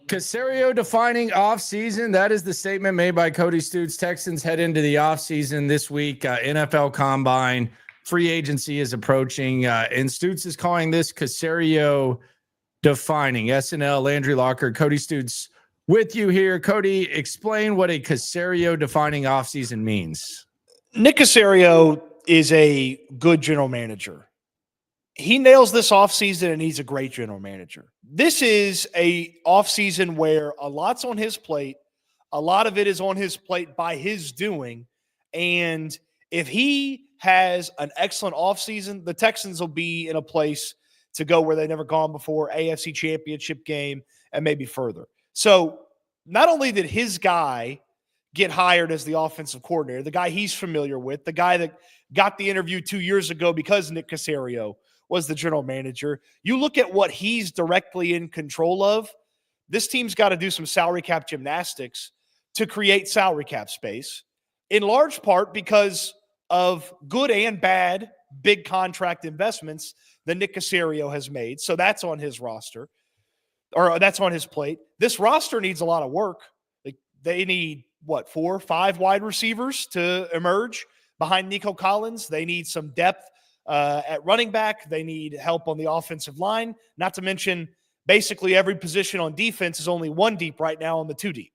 Caserio defining offseason. That is the statement made by Cody Stoots. Texans head into the offseason this week. NFL Combine. Free agency is approaching. And Stoots is calling this Caserio defining. SNL, Landry Locker, Cody Stoots with you here. Cody, explain what a Caserio defining offseason means. Nick Caserio is a good general manager. He nails this offseason, and he's a great general manager. This is a offseason where a lot's on his plate. A lot of it is on his plate by his doing. And if he has an excellent offseason, the Texans will be in a place to go where they've never gone before, AFC Championship game, and maybe further. So not only did his guy get hired as the offensive coordinator, the guy he's familiar with, the guy that got the interview 2 years ago because Nick Caserio was the general manager. You look at what he's directly in control of. This team's got to do some salary cap gymnastics to create salary cap space, in large part because of good and bad big contract investments that Nick Caserio has made. So that's on his roster, or that's on his plate. This roster needs a lot of work. Like, they need, 4 or 5 wide receivers to emerge behind Nico Collins. They need some depth at running back. They need help on the offensive line, not to mention basically every position on defense is only 1 deep right now on the 2 deep.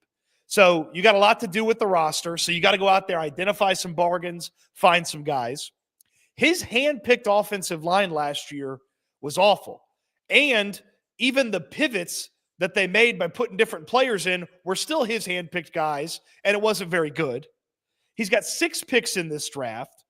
So you got a lot to do with the roster. So you got to go out there, identify some bargains, find some guys. His hand-picked offensive line last year was awful. And even the pivots that they made by putting different players in were still his hand-picked guys, and it wasn't very good. He's got 6 picks in this draft,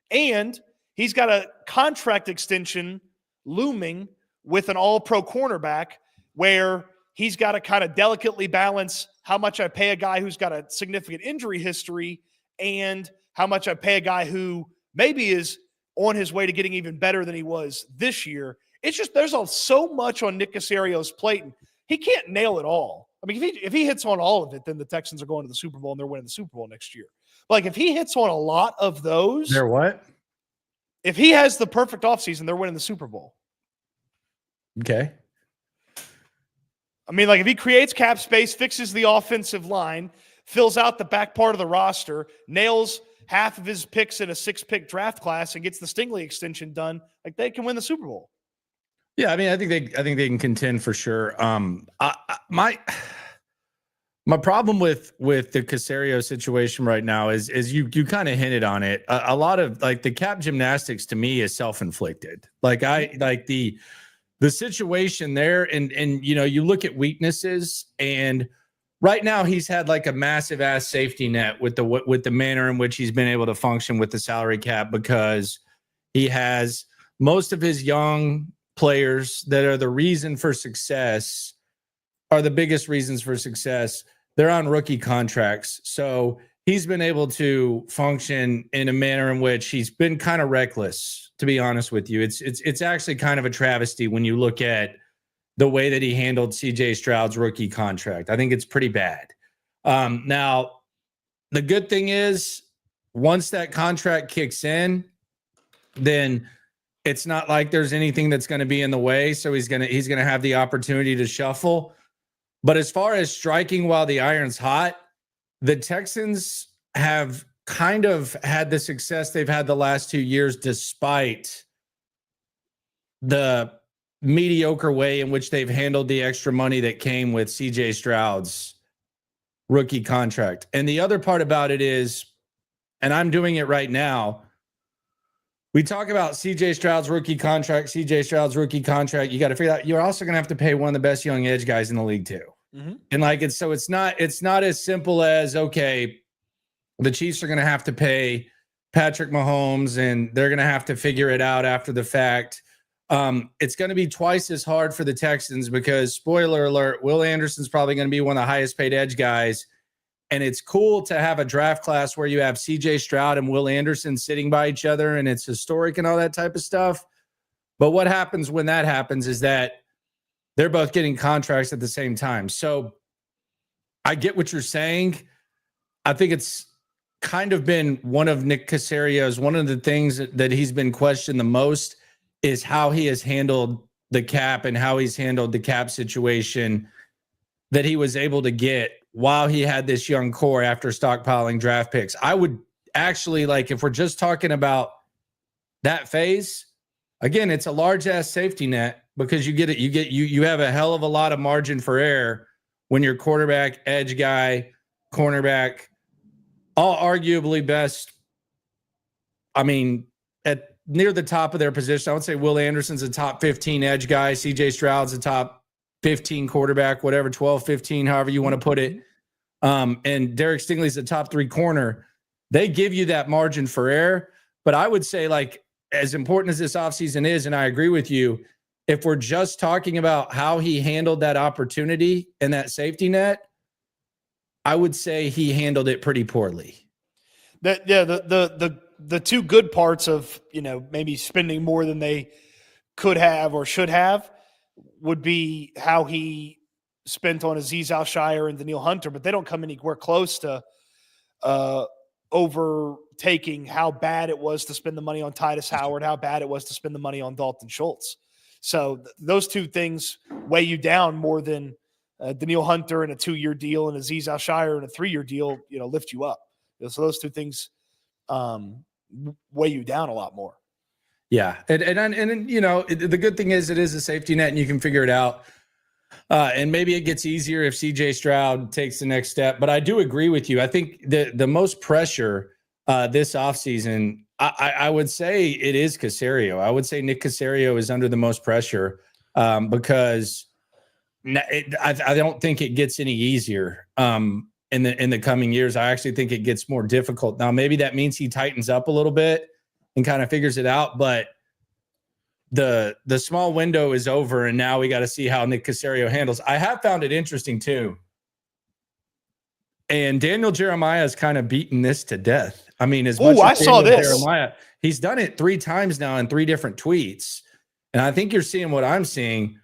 and he's got a contract extension looming with an all-pro cornerback where he's got to kind of delicately balance how much I pay a guy who's got a significant injury history and how much I pay a guy who maybe is on his way to getting even better than he was this year. It's just there's so much on Nick Caserio's plate, and he can't nail it all. I mean, if he hits on all of it, then the Texans are going to the Super Bowl and they're winning the Super Bowl next year. But like, if he hits on a lot of those, they're what? If he has the perfect offseason, they're winning the Super Bowl. Okay. I mean, like, if he creates cap space, fixes the offensive line, fills out the back part of the roster, nails half of his picks in a 6-pick draft class, and gets the Stingley extension done, like, they can win the Super Bowl. Yeah, I mean, I think they can contend for sure. My problem with the Caserio situation right now is you kind of hinted on it. A lot of, like, the cap gymnastics to me is self-inflicted. Like, I like the situation there, and you know, you look at weaknesses, and right now he's had like a massive ass safety net with the manner in which he's been able to function with the salary cap, because he has most of his young players that are the reason for success, are the biggest reasons for success. They're on rookie contracts. So he's been able to function in a manner in which he's been kind of reckless, to be honest with you. It's actually kind of a travesty when you look at the way that he handled CJ Stroud's rookie contract. I think it's pretty bad. Now, the good thing is, once that contract kicks in, then it's not like there's anything that's going to be in the way. So he's going to have the opportunity to shuffle. But as far as striking while the iron's hot, the Texans have kind of had the success they've had the last 2 years, despite the mediocre way in which they've handled the extra money that came with CJ Stroud's rookie contract. And the other part about it is, and I'm doing it right now, we talk about CJ Stroud's rookie contract. You got to figure out you're also going to have to pay one of the best young edge guys in the league too. Mm-hmm. And like, it's not as simple as, okay, the Chiefs are going to have to pay Patrick Mahomes and they're going to have to figure it out after the fact. It's going to be twice as hard for the Texans because, spoiler alert, Will Anderson's probably going to be one of the highest paid edge guys. And it's cool to have a draft class where you have CJ Stroud and Will Anderson sitting by each other, and it's historic and all that type of stuff. But what happens when that happens is that they're both getting contracts at the same time. So I get what you're saying. I think it's kind of been one of Nick Caserio's, one of the things that he's been questioned the most is how he has handled the cap and how he's handled the cap situation that he was able to get while he had this young core after stockpiling draft picks. I would actually, like, if we're just talking about that phase, again, it's a large ass safety net because you have a hell of a lot of margin for error when your quarterback, edge guy, cornerback, all arguably best. I mean, at near the top of their position, I would say Will Anderson's a top 15 edge guy. CJ Stroud's a top 15 quarterback, whatever, 12, 15, however you want to put it. And Derek Stingley's the top 3 corner. They give you that margin for error. But I would say, like, as important as this offseason is, and I agree with you, if we're just talking about how he handled that opportunity and that safety net, I would say he handled it pretty poorly. The two good parts of, maybe spending more than they could have or should have would be how he spent on Azeez Al-Shire and Daniil Hunter, but they don't come anywhere close to overtaking how bad it was to spend the money on Titus Howard, how bad it was to spend the money on Dalton Schultz. So those two things weigh you down more than Daniil Hunter in a 2-year deal and Azeez Al-Shire in a 3-year deal, lift you up. So those two things weigh you down a lot more. Yeah. And the good thing is it is a safety net and you can figure it out. And maybe it gets easier if CJ Stroud takes the next step. But I do agree with you. I think the most pressure this offseason, I would say it is Caserio. I would say Nick Caserio is under the most pressure because I don't think it gets any easier in the coming years. I actually think it gets more difficult. Now, maybe that means he tightens up a little bit and kind of figures it out, but the small window is over, and now we got to see how Nick Caserio handles. I have found it interesting too. And Daniel Jeremiah has kind of beaten this to death. I mean, as much as I saw this. Jeremiah, he's done it 3 times now in 3 different tweets. And I think you're seeing what I'm seeing.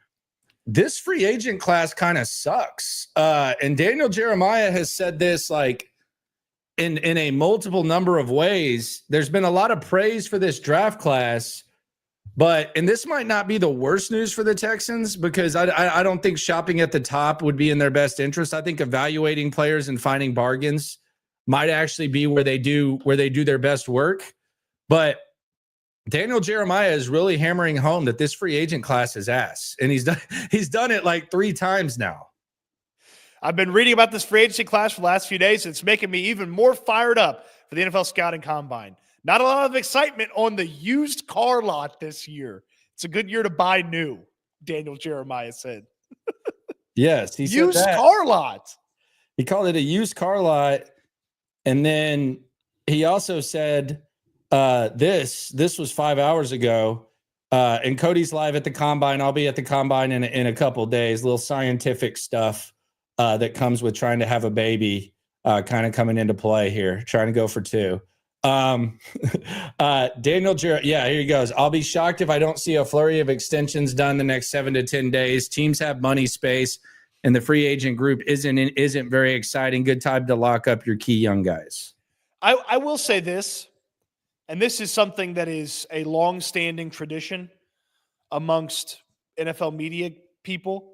This free agent class kind of sucks. And Daniel Jeremiah has said this like in a multiple number of ways. There's been a lot of praise for this draft class, and this might not be the worst news for the Texans because I don't think shopping at the top would be in their best interest. I think evaluating players and finding bargains might actually be where they do their best work. But Daniel Jeremiah is really hammering home that this free agent class is ass, and he's done it like 3 times now. I've been reading about this free agency class for the last few days. It's making me even more fired up for the NFL Scouting Combine. Not a lot of excitement on the used car lot this year. It's a good year to buy new, Daniel Jeremiah said. Yes, he used said that. Car lot. He called it a used car lot, and then he also said this was 5 hours ago, and Cody's live at the Combine. I'll be at the Combine in a couple of days. Little scientific stuff that comes with trying to have a baby kind of coming into play here, trying to go for 2. Daniel here he goes. I'll be shocked if I don't see a flurry of extensions done the next 7 to 10 days. Teams have money space, and the free agent group isn't very exciting. Good time to lock up your key young guys. I will say this, and this is something that is a long-standing tradition amongst NFL media people.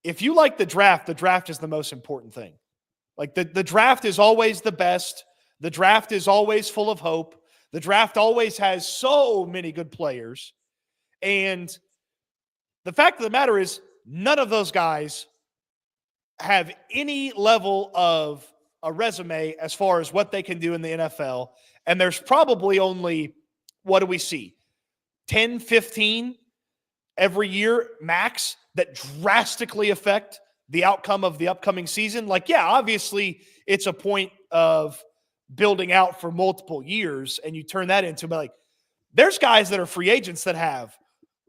If you like the draft is the most important thing. Like the draft is always the best. The draft is always full of hope. The draft always has so many good players. And the fact of the matter is, none of those guys have any level of a resume as far as what they can do in the NFL. And there's probably only, what do we see? 10, 15 every year max that drastically affect the outcome of the upcoming season. Like, yeah, obviously it's a point of building out for multiple years, and you turn that into, like, there's guys that are free agents that have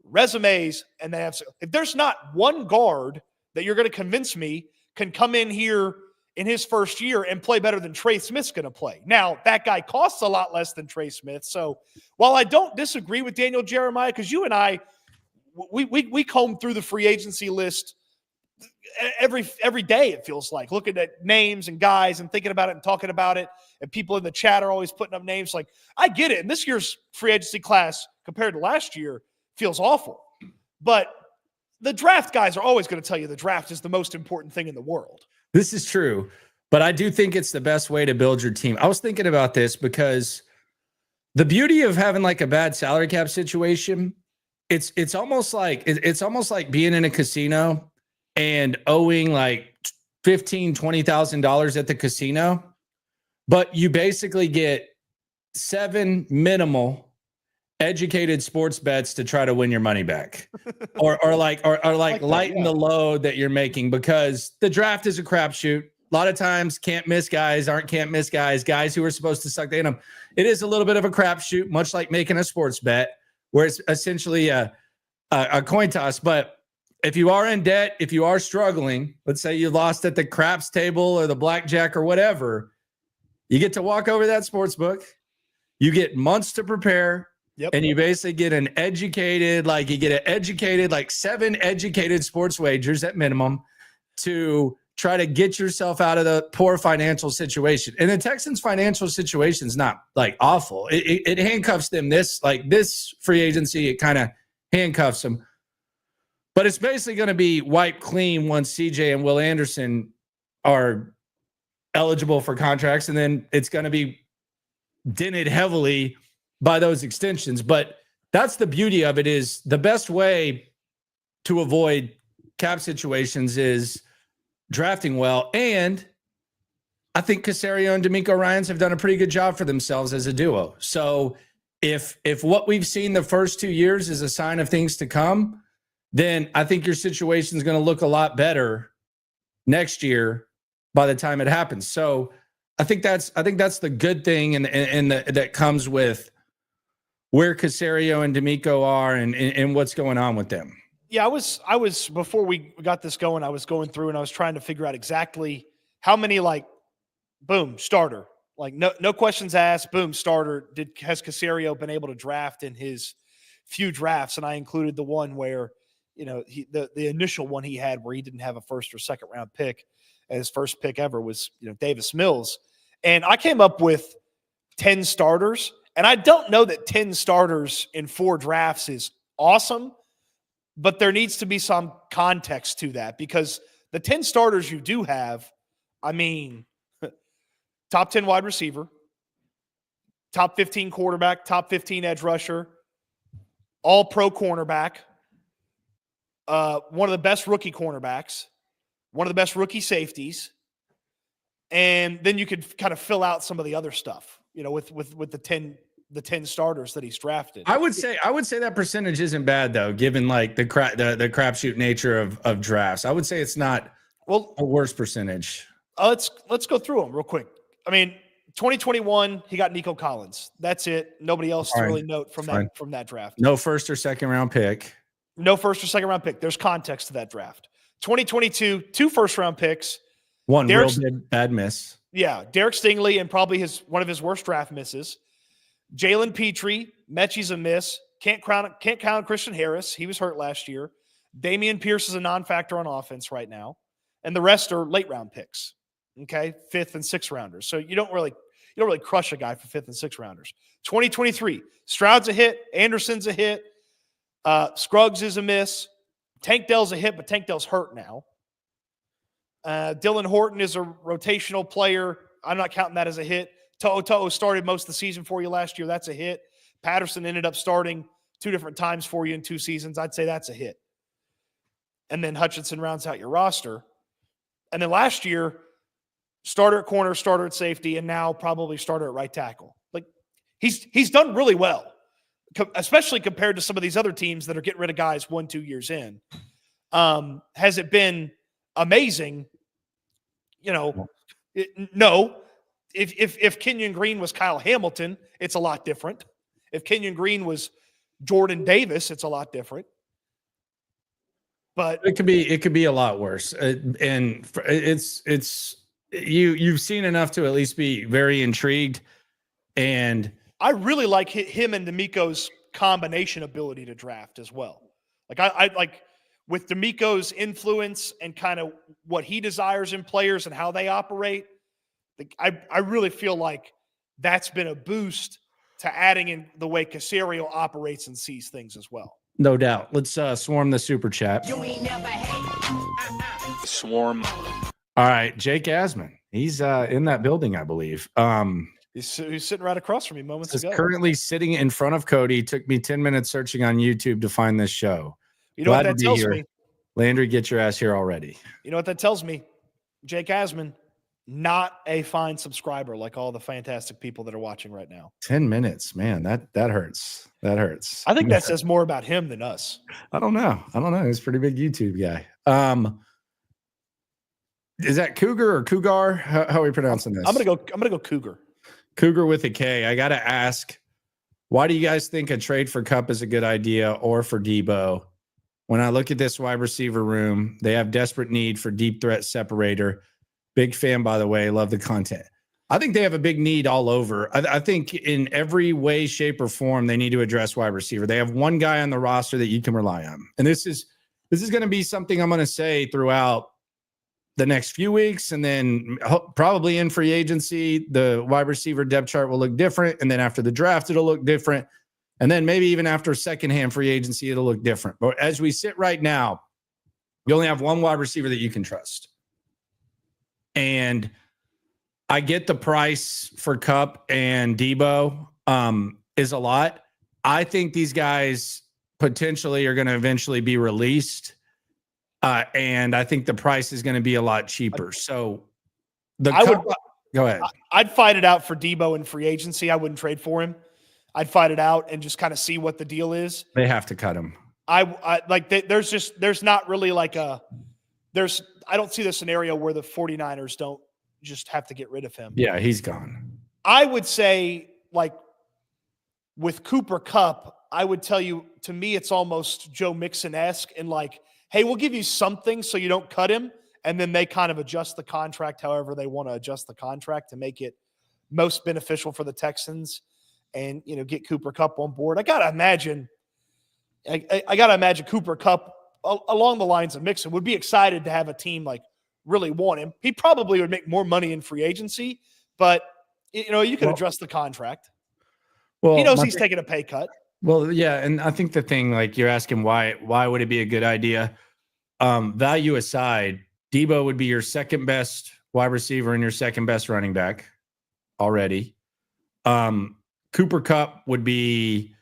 resumes, and they have, if there's not one guard that you're going to convince me can come in here in his first year and play better than Trey Smith's going to play. Now, that guy costs a lot less than Trey Smith. So while I don't disagree with Daniel Jeremiah, because you and I, we comb through the free agency list every day, it feels like, looking at names and guys and thinking about it and talking about it. And people in the chat are always putting up names. Like, I get it. And this year's free agency class compared to last year feels awful. But the draft guys are always going to tell you the draft is the most important thing in the world. This is true, but I do think it's the best way to build your team. I was thinking about this because the beauty of having like a bad salary cap situation, it's almost like being in a casino and owing like $15,000-$20,000 at the casino, but you basically get 7 minimal educated sports bets to try to win your money back, or lighten the load that you're making, because the draft is a crapshoot. A lot of times can't miss guys guys who are supposed to suck the in them. It is a little bit of a crapshoot, much like making a sports bet, where it's essentially a coin toss. But if you are in debt, if you are struggling, let's say you lost at the craps table or the blackjack or whatever, you get to walk over that sports book. You get months to prepare. Yep. And you basically get like 7 educated sports wagers at minimum to try to get yourself out of the poor financial situation. And the Texans' financial situation is not like awful. It handcuffs them this free agency. It kind of handcuffs them. But it's basically going to be wiped clean once CJ and Will Anderson are eligible for contracts. And then it's going to be dented heavily by those extensions. But that's the beauty of it, is the best way to avoid cap situations is drafting well. And I think Caserio and D'Amico Ryans have done a pretty good job for themselves as a duo. So if what we've seen the first 2 years is a sign of things to come, then I think your situation is going to look a lot better next year by the time it happens. So I think that's the good thing and that comes with where Caserio and D'Amico are and what's going on with them. Yeah, I was before we got this going, I was going through and I was trying to figure out exactly how many, like, boom, starter, like no questions asked, boom, starter. Has Caserio been able to draft in his few drafts? And I included the one where, the initial one he had where he didn't have a first or second round pick, and his first pick ever was, Davis Mills. And I came up with 10 starters. And I don't know that 10 starters in 4 drafts is awesome, but there needs to be some context to that, because the 10 starters you do have, I mean, top 10 wide receiver, top 15 quarterback, top 15 edge rusher, all pro cornerback, one of the best rookie cornerbacks, one of the best rookie safeties. And then you could kind of fill out some of the other stuff, with the 10 starters that he's drafted. I would say that percentage isn't bad though, given like the crapshoot nature of drafts. I would say it's not a worse percentage. Let's go through them real quick. I mean, 2021, he got Nico Collins. That's it. Nobody else to really note from that draft. No first or second round pick. No first or second round pick. There's context to that draft. 2022, 2 first round picks. One real bad miss. Yeah, Derek Stingley and probably one of his worst draft misses. Jalen Petrie, Mechie's a miss. Can't count Christian Harris. He was hurt last year. Damian Pierce is a non-factor on offense right now. And the rest are late round picks. Okay, 5th and 6th rounders. So you don't really crush a guy for 5th and 6th rounders. 2023, Stroud's a hit. Anderson's a hit. Scruggs is a miss. Tank Dell's a hit, but Tank Dell's hurt now. Dylan Horton is a rotational player. I'm not counting that as a hit. To'o started most of the season for you last year. That's a hit. Patterson ended up starting 2 different times for you in 2 seasons. I'd say that's a hit. And then Hutchinson rounds out your roster. And then last year, starter at corner, starter at safety, and now probably starter at right tackle. Like, he's done really well, especially compared to some of these other teams that are getting rid of guys 1-2 years in. Has it been amazing? No. If Kenyon Green was Kyle Hamilton, it's a lot different. If Kenyon Green was Jordan Davis, it's a lot different. But it could be a lot worse. And it's you've seen enough to at least be very intrigued. And I really like him and D'Amico's combination ability to draft as well. Like I like with D'Amico's influence and kind of what he desires in players and how they operate. I really feel like that's been a boost to adding in the way Caserio operates and sees things as well. No doubt. Let's swarm the super chat. Swarm. All right, Jake Asman. He's in that building, I believe. He's sitting right across from me moments ago. Currently sitting in front of Cody. Took me 10 minutes searching on YouTube to find this show. You know what that tells me? Landry, get your ass here already. You know what that tells me? Jake Asman, not a fine subscriber like all the fantastic people that are watching right now. 10 minutes, man. That hurts. That hurts. I think that says more about him than us. I don't know. He's a pretty big YouTube guy. Is that Cougar or Cougar? How are we pronouncing this? I'm gonna go Cougar. Cougar with a K. I gotta ask, why do you guys think a trade for Kupp is a good idea or for Debo? When I look at this wide receiver room, they have desperate need for deep threat separator. Big fan, by the way. Love the content. I think they have a big need all over. I think in every way, shape, or form, they need to address wide receiver. They have one guy on the roster that you can rely on. And this is going to be something I'm going to say throughout the next few weeks. And then probably in free agency, the wide receiver depth chart will look different. And then after the draft, it'll look different. And then maybe even after secondhand free agency, it'll look different. But as we sit right now, you only have one wide receiver that you can trust. And I get the price for Kupp and Debo is a lot. I think these guys potentially are going to eventually be released. And I think the price is going to be a lot cheaper. So go ahead. I'd fight it out for Debo in free agency. I wouldn't trade for him. I'd fight it out and just kind of see what the deal is. They have to cut him. There's not really like I don't see the scenario where the 49ers don't just have to get rid of him. Yeah, he's gone. I would say, like, with Cooper Kupp, I would tell you, to me, it's almost Joe Mixon-esque and like, hey, we'll give you something so you don't cut him. And then they kind of adjust the contract however they want to adjust the contract to make it most beneficial for the Texans and, get Cooper Kupp on board. I got to imagine Cooper Kupp along the lines of Mixon would be excited to have a team like really want him. He probably would make more money in free agency, but you can address the contract. Well, he knows he's taking a pay cut. Well, yeah, and I think the thing, like you're asking why would it be a good idea? Value aside, Debo would be your second best wide receiver and your second best running back already. Cooper Kupp would be,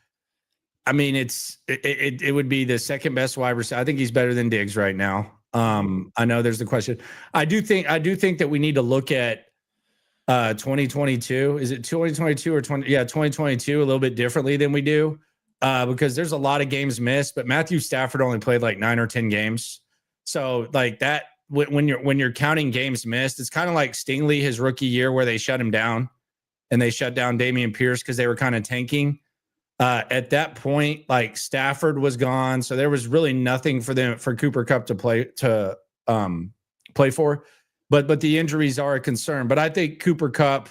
it would be the second best wide receiver. I think he's better than Diggs right now. I know there's the question. I do think that we need to look at 2022. Is it 2022 or 2022 a little bit differently than we do? Because there's a lot of games missed, but Matthew Stafford only played like 9 or 10 games. So like that, when you're counting games missed, it's kind of like Stingley, his rookie year, where they shut him down and they shut down Dameon Pierce because they were kind of tanking. At that point, like Stafford was gone. So there was really nothing for Cooper Kupp to play for, but the injuries are a concern. But I think Cooper Kupp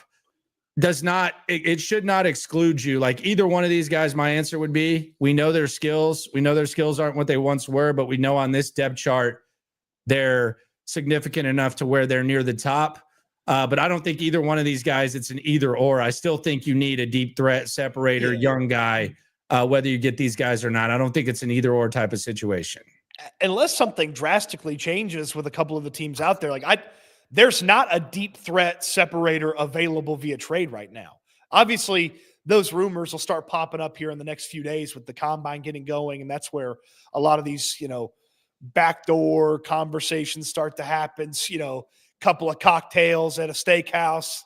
it should not exclude you. Like either one of these guys, my answer would be, we know their skills. We know their skills aren't what they once were, but we know on this depth chart, they're significant enough to where they're near the top. But I don't think either one of these guys, it's an either or. I still think you need a deep threat separator, young guy, whether you get these guys or not. I don't think it's an either or type of situation. Unless something drastically changes with a couple of the teams out there. There's not a deep threat separator available via trade right now. Obviously, those rumors will start popping up here in the next few days with the combine getting going. And that's where a lot of these, backdoor conversations start to happen. Couple of cocktails at a steakhouse.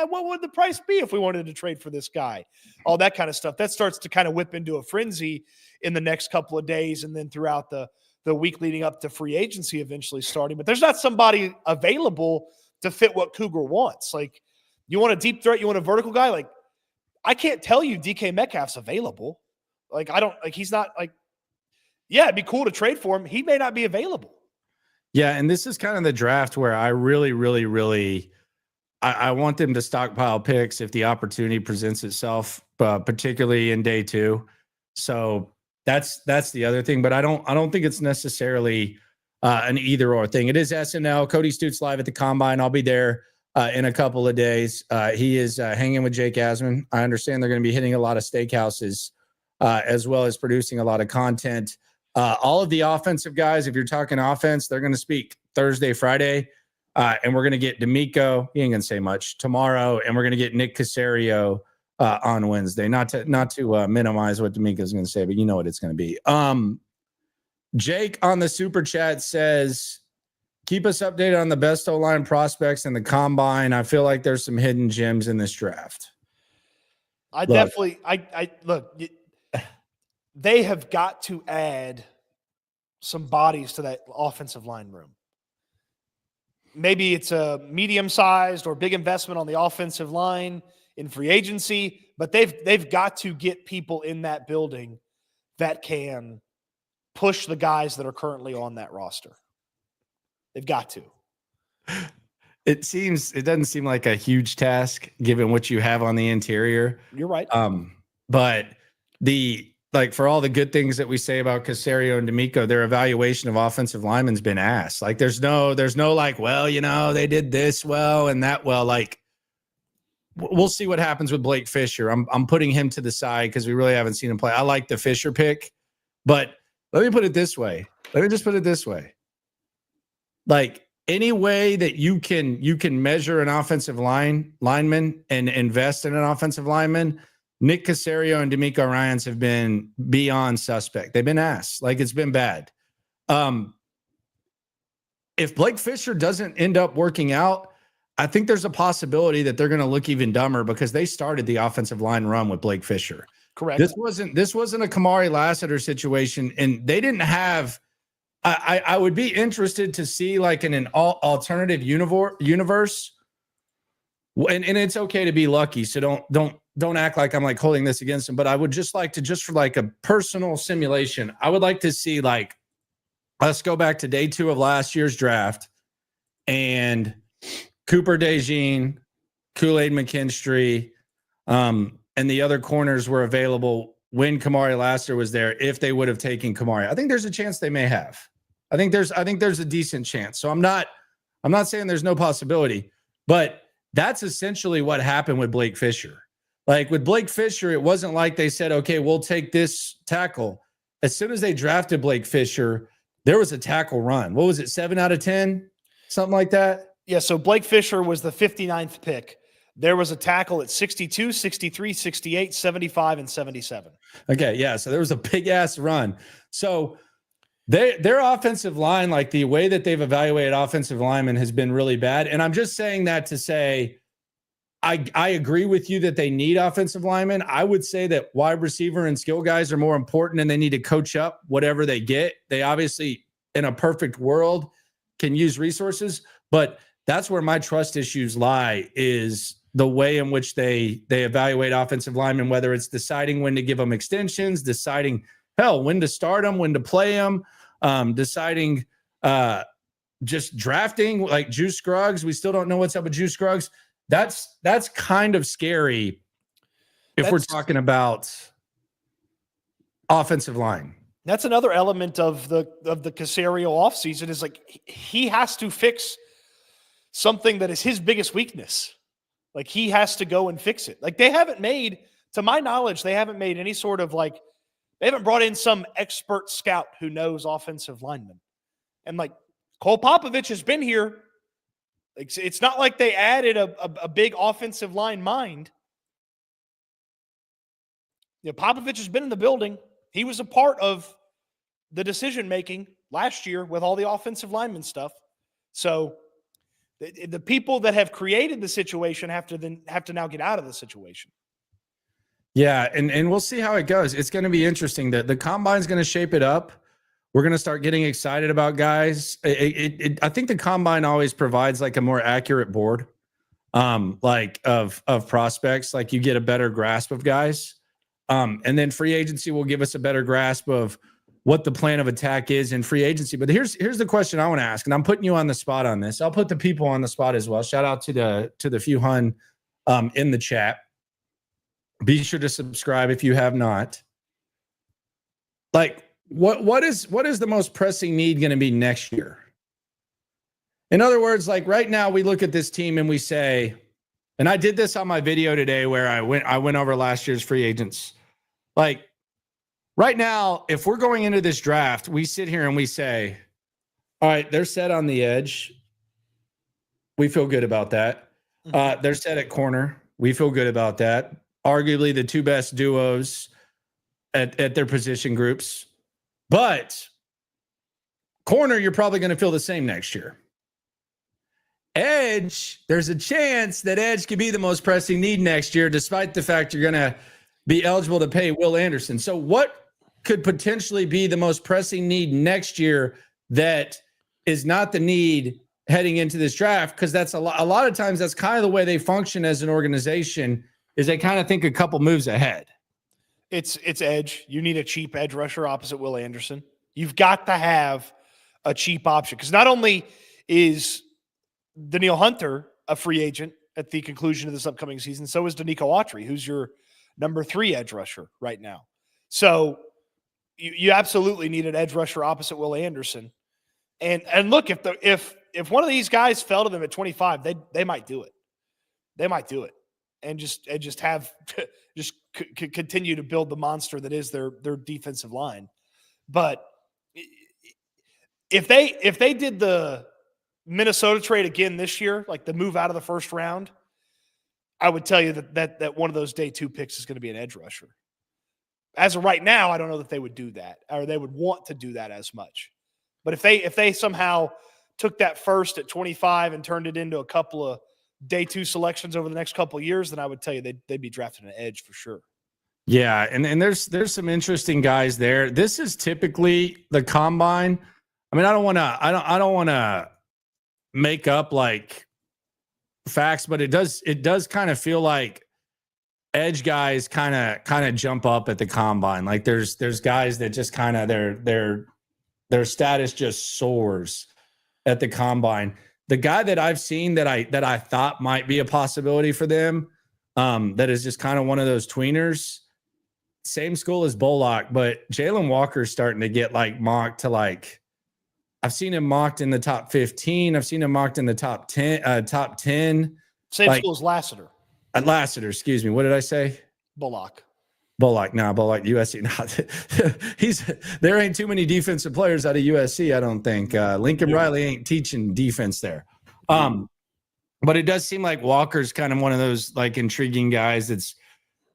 What would the price be if we wanted to trade for this guy? All that kind of stuff. That starts to kind of whip into a frenzy in the next couple of days and then throughout the week leading up to free agency eventually starting. But there's not somebody available to fit what Cougar wants. Like, you want a deep threat, you want a vertical guy? Like, I can't tell you DK Metcalf's available. He's not it'd be cool to trade for him. He may not be available. Yeah, and this is kind of the draft where I really, really, really I want them to stockpile picks if the opportunity presents itself, particularly in day 2. So that's the other thing. But I don't think it's necessarily an either or thing. It is SNL. Cody Stoots live at the Combine. I'll be there in a couple of days. He is hanging with Jake Asman. I understand they're going to be hitting a lot of steakhouses as well as producing a lot of content. All of the offensive guys, if you're talking offense, they're going to speak Thursday, Friday, and we're going to get D'Amico. He ain't going to say much tomorrow, and we're going to get Nick Caserio on Wednesday. Not to minimize what D'Amico's going to say, but you know what it's going to be. Jake on the super chat says, keep us updated on the best O-line prospects in the combine. I feel like there's some hidden gems in this draft. Look, they have got to add some bodies to that offensive line room. Maybe it's a medium-sized or big investment on the offensive line in free agency, but they've got to get people in that building that can push the guys that are currently on that roster. They've got to. It doesn't seem like a huge task given what you have on the interior. You're right. But for all the good things that we say about Caserio and D'Amico, their evaluation of offensive linemen's been ass. Like there's no like, well, they did this well and that well. Like we'll see what happens with Blake Fisher. I'm putting him to the side because we really haven't seen him play. I like the Fisher pick, but let me put it this way. Like any way that you can measure an offensive lineman and invest in an offensive lineman, Nick Caserio and D'Amico Ryans have been beyond suspect. They've been ass. Like it's been bad. If Blake Fisher doesn't end up working out, I think there's a possibility that they're going to look even dumber because they started the offensive line run with Blake Fisher. Correct. This wasn't a Kamari Lassiter situation, and they didn't have. I would be interested to see like in an alternative universe, and it's okay to be lucky. So don't act like I'm like holding this against them. But I would just like to for like a personal simulation, I would like to see like let's go back to day 2 of last year's draft, and Cooper DeJean, Kool-Aid McKinstry, and the other corners were available when Kamari Lassiter was there. If they would have taken Kamari, I think there's a chance they may have. I think there's a decent chance. So I'm not saying there's no possibility, but that's essentially what happened with Blake Fisher. Like with Blake Fisher, it wasn't like they said, okay, we'll take this tackle. As soon as they drafted Blake Fisher, there was a tackle run. What was it? 7 out of 10, something like that. Yeah. So Blake Fisher was the 59th pick. There was a tackle at 62, 63, 68, 75, and 77. Okay, yeah. So there was a big ass run. So their offensive line, like the way that they've evaluated offensive linemen has been really bad. And I'm just saying that to say, I agree with you that they need offensive linemen. I would say that wide receiver and skill guys are more important and they need to coach up whatever they get. They obviously, in a perfect world, can use resources, but that's where my trust issues lie, is the way in which they evaluate offensive linemen, whether it's deciding when to give them extensions, deciding, when to start them, when to play them, deciding just drafting like Juice Scruggs. We still don't know what's up with Juice Scruggs. That's kind of scary if we're talking about offensive line. That's another element of the Caserio offseason is like he has to fix something that is his biggest weakness. Like he has to go and fix it. Like they haven't made, to my knowledge, they haven't made any sort of like, they haven't brought in some expert scout who knows offensive linemen. And like Cole Popovich has been here. It's not like they added a big offensive line mind. Popovich has been in the building. He was a part of the decision-making last year with all the offensive lineman stuff. So the people that have created the situation have to now get out of the situation. Yeah, and we'll see how it goes. It's going to be interesting. The combine's going to shape it up. We're going to start getting excited about guys. I think the combine always provides like a more accurate board, like of prospects. Like you get a better grasp of guys, and then free agency will give us a better grasp of what the plan of attack is in free agency. But here's the question I want to ask, and I'm putting you on the spot on this. I'll put the people on the spot as well. Shout out to the few hun in the chat. Be sure to subscribe if you have not. Like, what is the most pressing need going to be next year? In other words, like right now we look at this team and we say, and I did this on my video today where I went over last year's free agents. Like, Right now, if we're going into this draft, we sit here and we say, all right, they're set on the edge. We feel good about that. They're set at corner. We feel good about that. Arguably the two best duos at their position groups. But corner, you're probably going to feel the same next year. Edge, there's a chance that edge could be the most pressing need next year, despite the fact you're going to be eligible to pay Will Anderson. So what could potentially be the most pressing need next year that is not the need heading into this draft? Because that's a lot of times that's kind of the way they function as an organization, is they kind of think a couple moves ahead. It's edge. You need a cheap edge rusher opposite Will Anderson. You've got to have a cheap option, because not only is Danielle Hunter a free agent at the conclusion of this upcoming season, so is Danico Autry, who's your number 3 edge rusher right now. So you absolutely need an edge rusher opposite Will Anderson. And look, if one of these guys fell to them at 25, they might do it. They might do it, and just continue to build the monster that is their defensive line. But if they did the Minnesota trade again this year, like the move out of the first round, I would tell you that one of those day 2 picks is going to be an edge rusher. As of right now, I don't know that they would do that, or they would want to do that as much. But if they somehow took that first at 25 and turned it into a couple of day 2 selections over the next couple of years, then I would tell you they'd be drafting an edge for sure. Yeah, and there's some interesting guys there. This is typically the combine. I mean, I don't want to make up like facts, but it does kind of feel like edge guys kind of jump up at the combine. Like there's guys that just kind of their status just soars at the combine. The guy that I've seen that I thought might be a possibility for them, that is just kind of one of those tweeners, same school as Bullock, but Jalen Walker's starting to get like mocked to like, I've seen him mocked in the top 15. I've seen him mocked in the top 10. Same like, school as Lassiter. Lassiter, excuse me. What did I say? Bullock, USC. No, there ain't too many defensive players out of USC, I don't think. Lincoln Riley ain't teaching defense there. But it does seem like Walker's kind of one of those like intriguing guys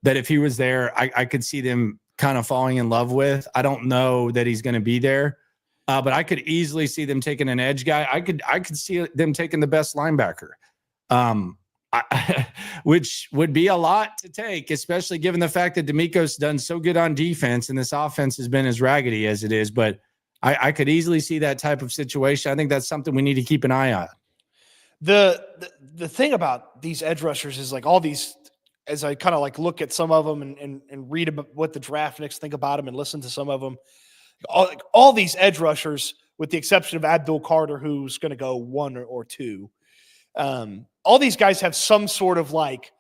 that if he was there, I could see them kind of falling in love with. I don't know that he's going to be there, but I could easily see them taking an edge guy. I could see them taking the best linebacker. Which would be a lot to take, especially given the fact that D'Amico's done so good on defense and this offense has been as raggedy as it is. But I could easily see that type of situation. I think that's something we need to keep an eye on. The thing about these edge rushers is like all these, as I kind of like look at some of them and read about what the draft nicks think about them and listen to some of them, all these edge rushers, with the exception of Abdul Carter, who's going to go 1 or 2, all these guys have some sort of like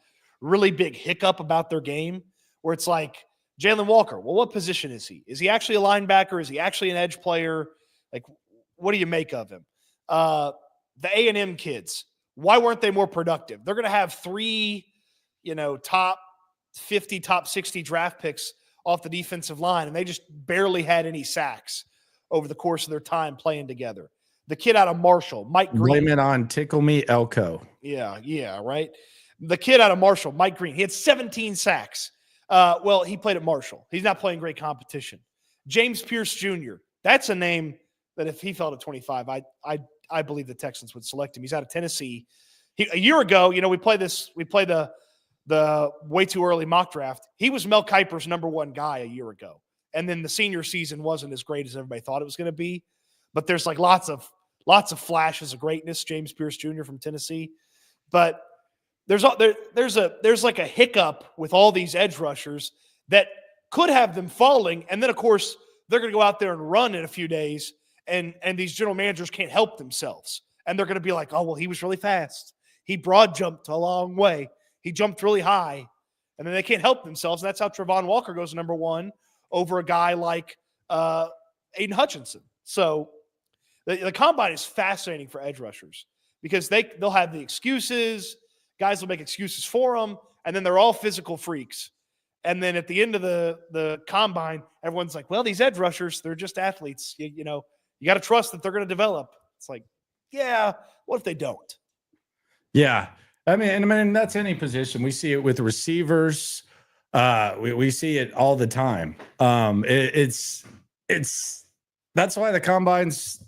really big hiccup about their game where it's like Jalen Walker. Well, what position is he? Is he actually a linebacker? Is he actually an edge player? Like, what do you make of him? The A&M kids, why weren't they more productive? They're going to have 3, top 50, top 60 draft picks off the defensive line, and they just barely had any sacks over the course of their time playing together. The kid out of Marshall, Mike Green. Blame it on Tickle Me Elko. Yeah, right. The kid out of Marshall, Mike Green, he had 17 sacks. Well, he played at Marshall. He's not playing great competition. James Pierce Jr., that's a name that if he fell to 25, I believe the Texans would select him. He's out of Tennessee. A year ago, we play the way too early mock draft. He was Mel Kiper's number 1 guy a year ago. And then the senior season wasn't as great as everybody thought it was going to be. But there's like lots of flashes of greatness, James Pierce Jr. from Tennessee. But there's like a hiccup with all these edge rushers that could have them falling. And then, of course, they're going to go out there and run in a few days, and these general managers can't help themselves. And they're going to be like, oh, well, he was really fast. He broad jumped a long way. He jumped really high. And then they can't help themselves. And that's how Trevon Walker goes number 1 over a guy like Aiden Hutchinson. So the combine is fascinating for edge rushers because they'll have the excuses. Guys will make excuses for them, and then they're all physical freaks. And then at the end of the combine, everyone's like, well, these edge rushers, they're just athletes. You know, you got to trust that they're going to develop. It's like, yeah, what if they don't? Yeah. I mean, that's any position. We see it with receivers. We see it all the time. It's that's why the combine's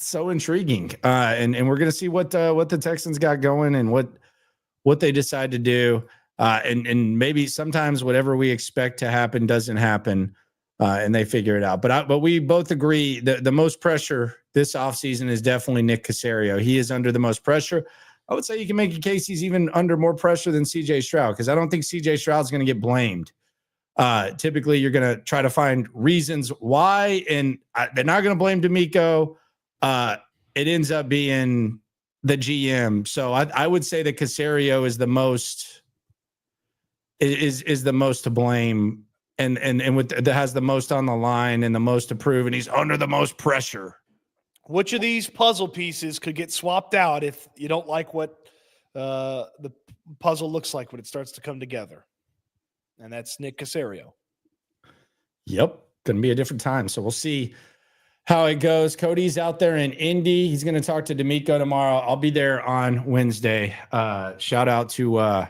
so intriguing. And we're going to see what the Texans got going and what they decide to do. And maybe sometimes whatever we expect to happen doesn't happen, and they figure it out. But we both agree that the most pressure this offseason is definitely Nick Caserio. He is under the most pressure. I would say you can make a case he's even under more pressure than CJ Stroud, because I don't think CJ Stroud's going to get blamed. Typically, you're going to try to find reasons why, and they're not going to blame D'Amico. It ends up being the GM. So I would say that Caserio is the most the most to blame, and that has the most on the line and the most to prove, and he's under the most pressure. Which of these puzzle pieces could get swapped out if you don't like what the puzzle looks like when it starts to come together? And that's Nick Caserio. Yep. Going to be a different time. So we'll see how it goes. Cody's out there in Indy. He's going to talk to D'Amico tomorrow. I'll be there on Wednesday. Shout out to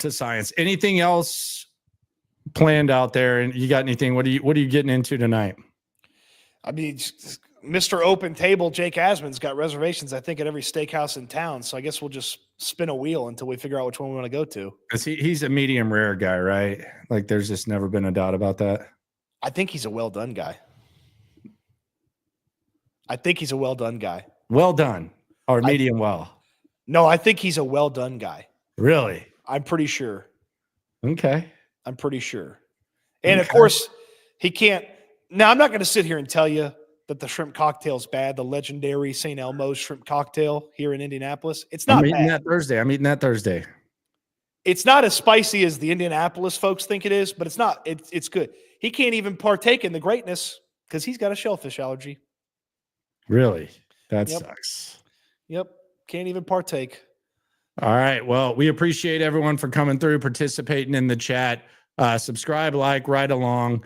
Science. Anything else planned out there? And you got anything? What are you getting into tonight? I mean, Mr. Open Table, Jake Asman's got reservations, I think, at every steakhouse in town. So I guess we'll just spin a wheel until we figure out which one we want to go to. He's a medium rare guy, right? Like, there's just never been a doubt about that. I think he's a well done guy. Well done, or medium well? No, I think he's a well done guy. Really? I'm pretty sure. Okay. I'm pretty sure. And of course, he can't. Now, I'm not going to sit here and tell you that the shrimp cocktail is bad, the legendary St. Elmo's shrimp cocktail here in Indianapolis. It's not I'm eating bad. I'm eating that Thursday. It's not as spicy as the Indianapolis folks think it is, but it's not. It's good. He can't even partake in the greatness because he's got a shellfish allergy. Really? That sucks. Yep. Can't even partake. All right. Well, we appreciate everyone for coming through, participating in the chat. Subscribe, like, right along.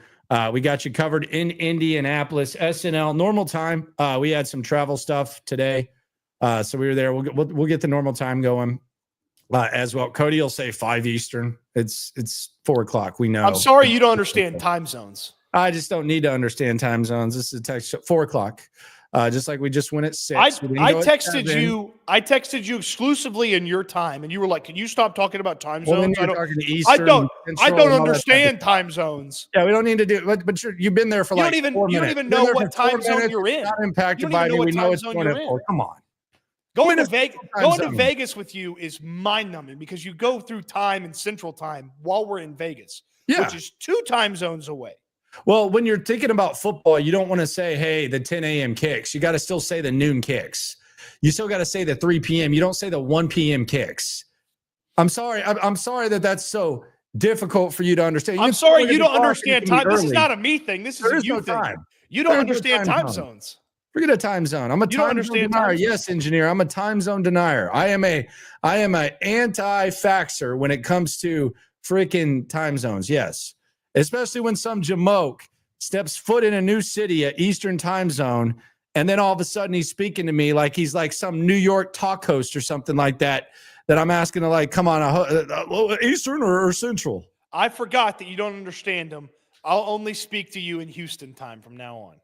We got you covered in Indianapolis, SNL, normal time. We had some travel stuff today, so we were there. We'll get the normal time going as well. Cody will say 5 Eastern. It's 4:00. We know. I'm sorry you don't understand time zones. I just don't need to understand time zones. This is a text 4:00. Just like we just went at 6. I texted you exclusively in your time, and you were like, "Can you stop talking about time zones?" I don't understand time zones. Yeah, we don't need to do it. But you've been there for like 4 minutes. You don't even know what time zone you're in. Not impacted by me. We know it's 24. Come on. Going to Vegas with you is mind-numbing because you go through time and Central Time while we're in Vegas, which is 2 time zones away. Well, when you're thinking about football, you don't want to say, hey, the 10 a.m. kicks. You got to still say the noon kicks. You still got to say the 3 p.m. You don't say the 1 p.m. kicks. I'm sorry. I'm sorry that that's so difficult for you to understand. I'm sorry you don't understand time. This is not a me thing. This is a you thing. You don't understand time zones. Forget a time zone. I'm a time zone denier. Yes, engineer. I'm a time zone denier. I am a anti-faxer when it comes to freaking time zones. Yes. Especially when some jamoke steps foot in a new city at Eastern time zone, and then all of a sudden he's speaking to me like he's like some New York talk host or something like that, that I'm asking to like, come on, Eastern or Central? I forgot that you don't understand them. I'll only speak to you in Houston time from now on.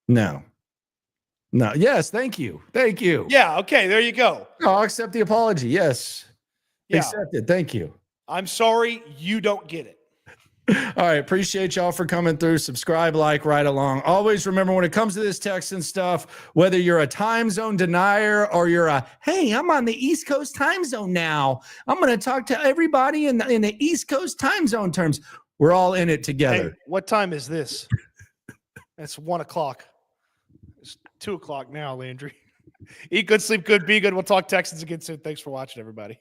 No. Yes, thank you. Yeah, okay, there you go. No, I'll accept the apology. Yes. Yeah. Accepted. Thank you. I'm sorry you don't get it. All right. Appreciate y'all for coming through. Subscribe, like, right along. Always remember, when it comes to this Texan stuff, whether you're a time zone denier or you're hey, I'm on the East Coast time zone now, I'm going to talk to everybody in the East Coast time zone terms. We're all in it together. Hey, what time is this? It's 1:00. It's 2:00 now, Landry. Eat good, sleep good, be good. We'll talk Texans again soon. Thanks for watching, everybody.